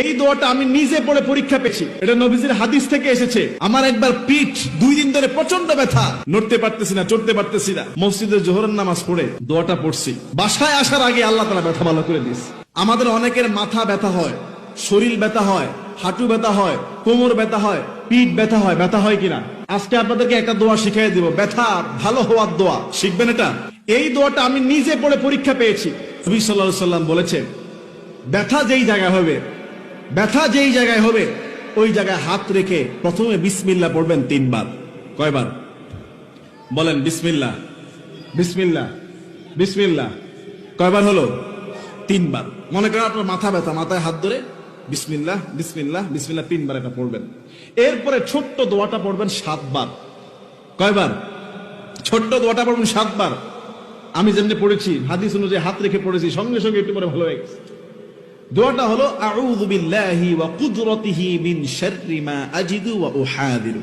এই দোয়াটা আমি নিজে পড়ে পরীক্ষা পেয়েছি, এটা নবীজির হাদিস থেকে এসেছে। আমার একবার পিঠ 2 দিন ধরে প্রচন্ড ব্যথা, নড়তে পারতেছি না, চড়তে পারতেছি না। মসজিদে জোহরের নামাজ পড়ে দোয়াটা পড়ছি, বাসায় আসার আগে আল্লাহ তাআলা ব্যথা ভালো করে দিয়েছে। আমাদের অনেকের মাথা ব্যথা হয়, শরীর ব্যথা হয়, হাঁটু ব্যথা হয়, কোমর ব্যথা হয়, পিঠ ব্যথা হয়। ব্যথা হয় কিনা? আজকে আপনাদেরকে একটা দোয়া শিখিয়ে দিব, ব্যথা ভালো হওয়ার দোয়া। শিখবেন এটা। এই দোয়াটা আমি নিজে পড়ে পরীক্ষা পেয়েছি। নবী সাল্লাল্লাহু আলাইহি সাল্লাম বলেছেন, ব্যথা যেই জায়গায় হবে ওই জায়গায় হাত রেখে প্রথমে বিসমিল্লাহ পড়বেন 3 বার। কয়বার বলেন? বিসমিল্লাহ, বিসমিল্লাহ, বিসমিল্লাহ। কয়বার হলো? 3 বার। মনে করেন আপনার মাথা ব্যথা, মাথায় হাত ধরে বিসমিল্লাহ, বিসমিল্লাহ, বিসমিল্লাহ 3 বার এটা পড়বেন। এরপরে ছোট্ট দোয়াটা পড়বেন 7 বার। কয়বার? ছোট্ট দোয়াটা পড়বেন 7 বার। আমি যেমনি পড়েছি হাদিস অনুযায়ী হাত রেখে পড়েছি, সঙ্গে সঙ্গে একটু পরে ভালো হয়ে গেছে। দোয়াটা হলো আউযু বিল্লাহি ওয়া কুদরাতিহি মিন শাররি মা আজিদু ওয়া উহাদিরু।